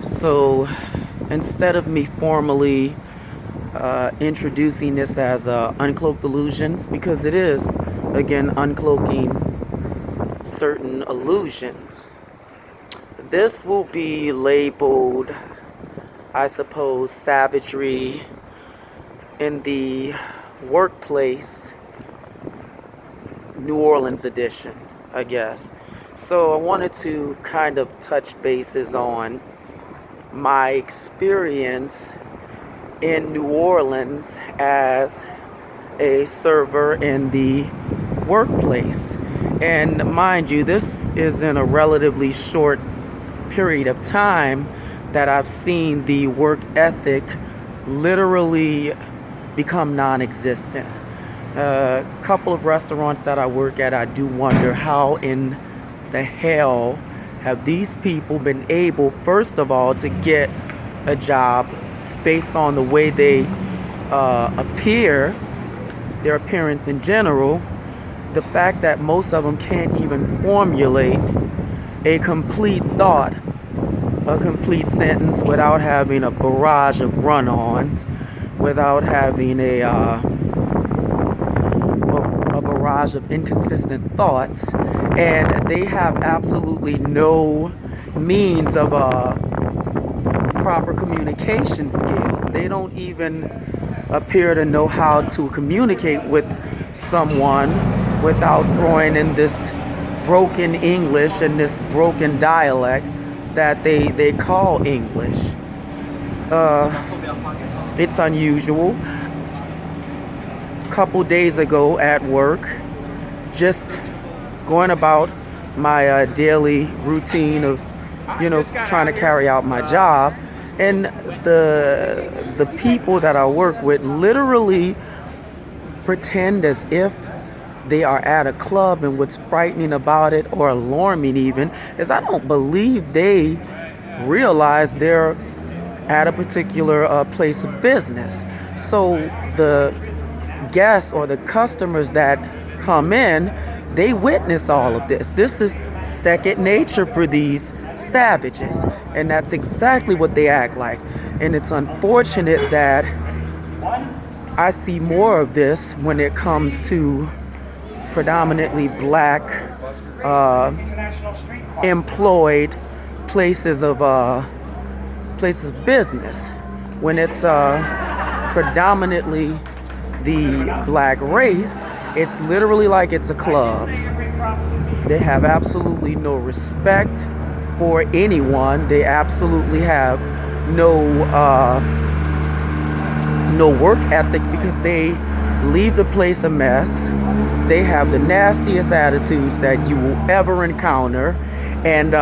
So instead of me formally introducing this as Uncloaked Illusions, because it is, again, uncloaking certain illusions, this will be labeled, I suppose, Savagery in the Workplace New Orleans edition, I guess. So I wanted to kind of touch bases on my experience in New Orleans as a server in the workplace. And mind you, this is in a relatively short period of time that I've seen the work ethic literally become non-existent. A couple of restaurants that I work at, I do wonder how in the hell have these people been able, first of all, to get a job based on the way they appear, their appearance in general. The fact that most of them can't even formulate a complete thought, a complete sentence without having a barrage of run-ons, without having a barrage of inconsistent thoughts, and they have absolutely no means of proper communication skills. They don't even appear to know how to communicate with someone without throwing in this broken English and this broken dialect that they call English. It's unusual. A couple days ago at work, just going about my daily routine of, trying to carry out my job, and the people that I work with literally pretend as if they are at a club, and what's frightening about it, or alarming even, is I don't believe they realize they're at a particular place of business. So the guests or the customers that come in, they witness all of this. This is second nature for these savages, and that's exactly what they act like. And it's unfortunate that I see more of this when it comes to predominantly black employed places of business. When it's predominantly the black race, it's literally like it's a club. They have absolutely no respect for anyone. They absolutely have no work ethic, because they leave the place a mess. They have the nastiest attitudes that you will ever encounter, and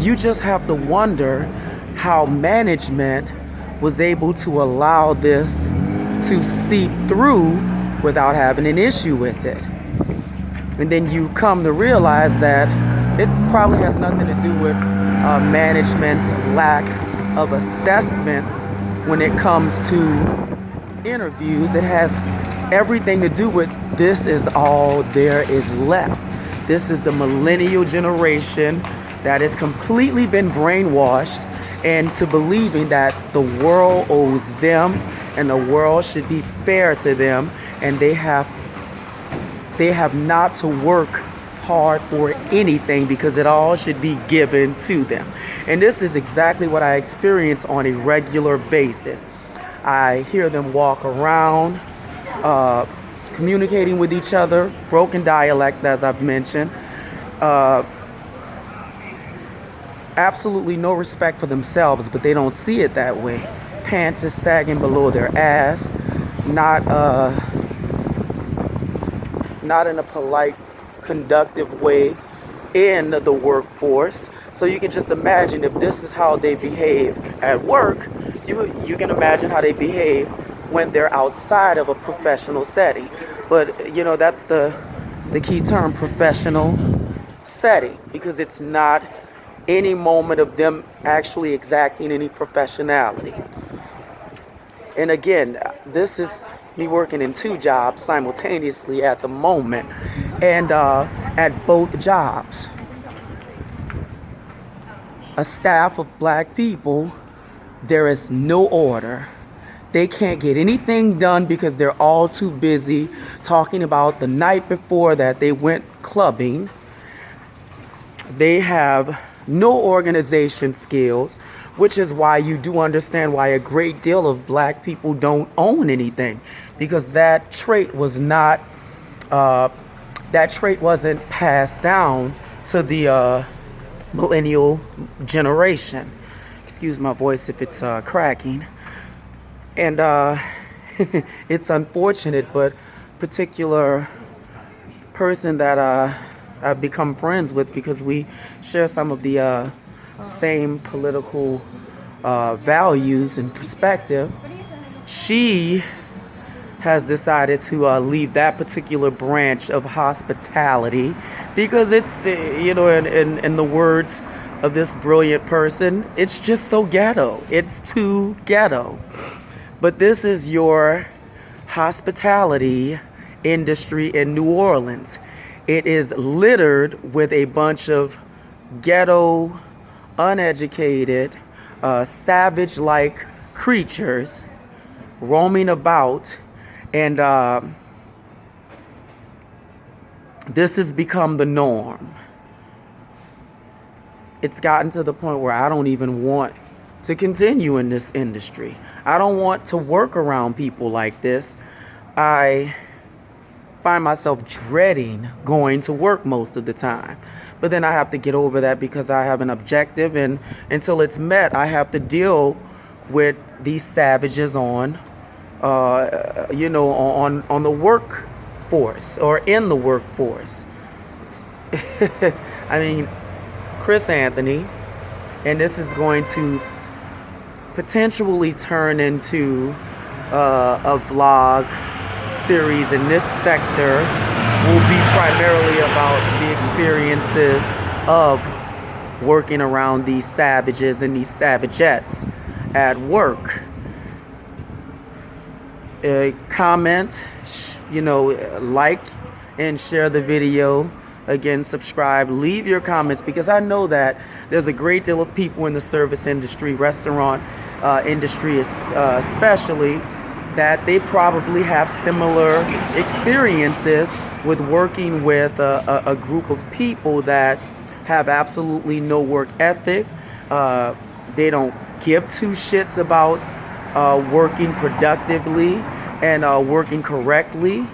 you just have to wonder how management was able to allow this to seep through without having an issue with it. And then you come to realize that it probably has nothing to do with management's lack of assessments when it comes to interviews. It has everything to do with, this is all there is left. This is the millennial generation that has completely been brainwashed into believing that the world owes them and the world should be fair to them, and they have not to work hard for anything, because it all should be given to them. And this is exactly what I experience on a regular basis. I hear them walk around communicating with each other, broken dialect, as I've mentioned, absolutely no respect for themselves, but they don't see it that way. Pants is sagging below their ass, not in a polite, conductive way in the workforce. So you can just imagine, if this is how they behave at work, you can imagine how they behave when they're outside of a professional setting. But that's the key term, professional setting, because it's not any moment of them actually exacting any professionality. And again, this is me working in two jobs simultaneously at the moment, and at both jobs, a staff of black people, there is no order. They can't get anything done because they're all too busy talking about the night before that they went clubbing. They have no organization skills, which is why you do understand why a great deal of black people don't own anything, because that trait wasn't passed down to the millennial generation. Excuse my voice if it's cracking. And it's unfortunate, but particular person that I've become friends with, because we share some of the same political values and perspective, she has decided to leave that particular branch of hospitality because it's, in the words of this brilliant person, it's just so ghetto. It's too ghetto. But this is your hospitality industry in New Orleans. It is littered with a bunch of ghetto, uneducated, savage-like creatures roaming about. And this has become the norm. It's gotten to the point where I don't even want to continue in this industry. I don't want to work around people like this. I find myself dreading going to work most of the time. But then I have to get over that because I have an objective, and until it's met, I have to deal with these savages on the workforce or in the workforce. I mean, Chris Anthony, and this is going to potentially turn into a vlog series in this sector, will be primarily about the experiences of working around these savages and these savagettes at work. Comment, like and share the video. Again, subscribe, leave your comments, because I know that there's a great deal of people in the service industry, restaurant industry especially, that they probably have similar experiences with working with a group of people that have absolutely no work ethic. They don't give two shits about working productively and working correctly.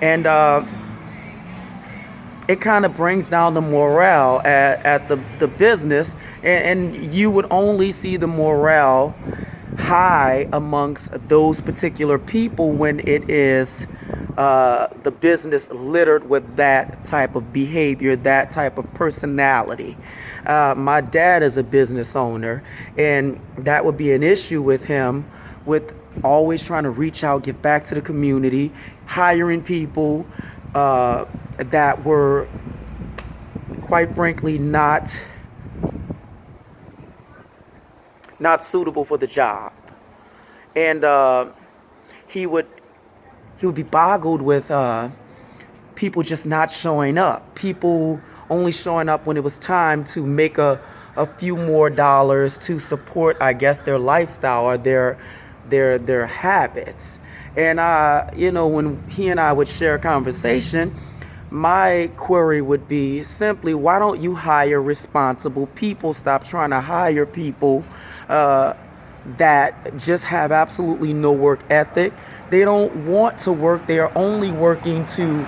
And it kind of brings down the morale at the business, and you would only see the morale high amongst those particular people when it is the business littered with that type of behavior, that type of personality. My dad is a business owner, and that would be an issue with him, with always trying to reach out, give back to the community, hiring people that were, quite frankly, not suitable for the job. And he would be boggled with people just not showing up, people only showing up when it was time to make a few more dollars to support, I guess, their lifestyle or their habits. And when he and I would share a conversation, my query would be simply, why don't you hire responsible people? Stop trying to hire people that just have absolutely no work ethic. They don't want to work. They are only working to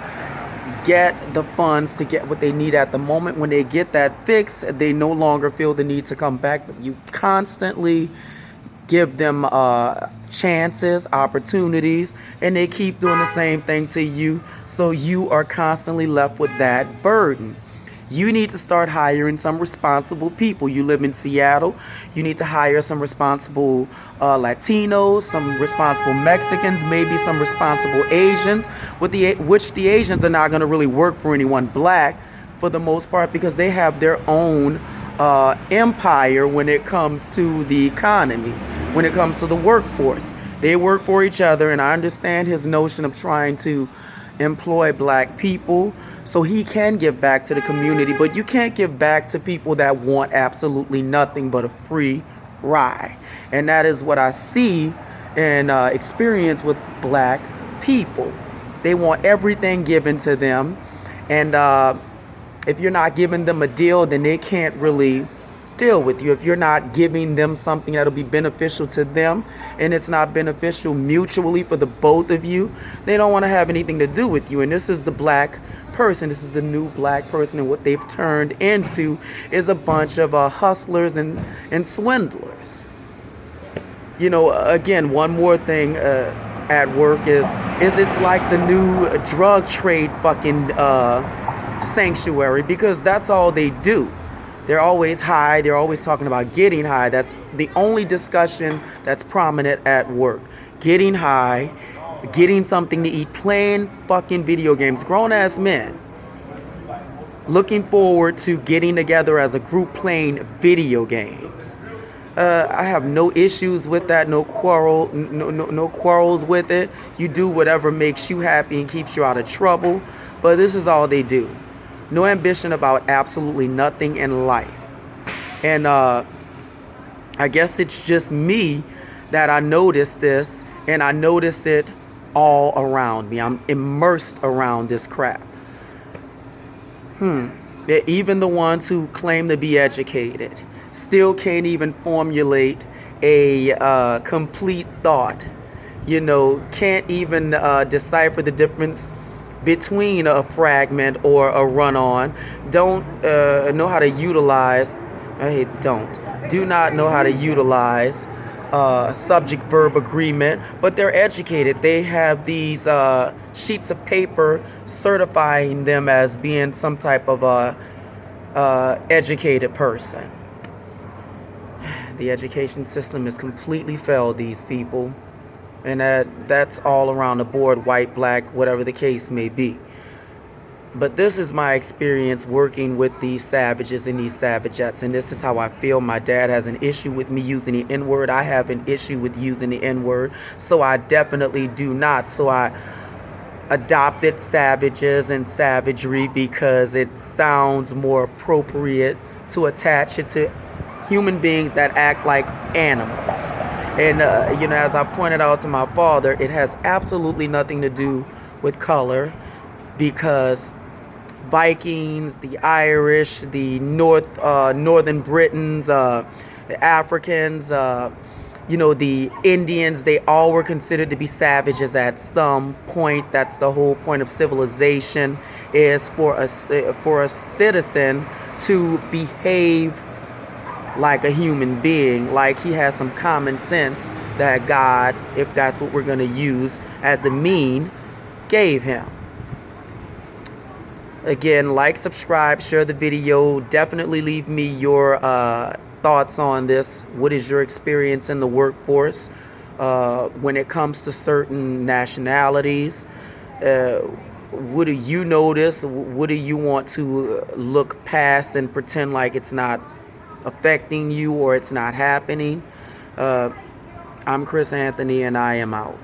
get the funds to get what they need at the moment. When they get that fix, they no longer feel the need to come back. But you constantly give them chances, opportunities, and they keep doing the same thing to you. So you are constantly left with that burden. You need to start hiring some responsible people. You live in Seattle. You need to hire some responsible Latinos, some responsible Mexicans, maybe some responsible Asians, which the Asians are not going to really work for anyone black for the most part, because they have their own empire when it comes to the economy, when it comes to the workforce. They work for each other, and I understand his notion of trying to employ black people so he can give back to the community. But you can't give back to people that want absolutely nothing but a free ride. And that is what I see and experience with black people. They want everything given to them, and if you're not giving them a deal, then they can't really deal with you. If you're not giving them something that'll be beneficial to them, and it's not beneficial mutually for the both of you, they don't want to have anything to do with you. And this is the black person. This is the new black person, and what they've turned into is a bunch of hustlers and swindlers. You know, again, one more thing at work is it's like the new drug trade fucking sanctuary, because that's all they do. They're always high. They're always talking about getting high. That's the only discussion that's prominent at work. Getting high, getting something to eat, playing fucking video games. Grown-ass men looking forward to getting together as a group playing video games. I have no issues with that. No quarrels with it. You do whatever makes you happy and keeps you out of trouble. But this is all they do. No ambition about absolutely nothing in life. And I guess it's just me that I notice this, and I notice it all around me. I'm immersed around this crap. Even the ones who claim to be educated still can't even formulate a complete thought. You know, can't even decipher the difference between a fragment or a run-on. Don't know how to utilize, do not know how to utilize subject-verb agreement, but they're educated. They have these sheets of paper certifying them as being some type of educated person. The education system has completely failed these people. And that's all around the board, white, black, whatever the case may be. But this is my experience working with these savages and these savagettes. And this is how I feel. My dad has an issue with me using the N-word. I have an issue with using the N-word. So I definitely do not. So I adopted savages and savagery because it sounds more appropriate to attach it to human beings that act like animals. And, you know, as I pointed out to my father, it has absolutely nothing to do with color, because Vikings, the Irish, the Northern Britons, the Africans, you know, the Indians, they all were considered to be savages at some point. That's the whole point of civilization, is for a citizen to behave like a human being, like he has some common sense that God, if that's what we're going to use as the mean, gave him. Again, like, subscribe, share the video. Definitely leave me your thoughts on this. What is your experience in the workforce when it comes to certain nationalities? What do you notice? What do you want to look past and pretend like it's not affecting you or it's not happening? I'm Chris Anthony, and I am out.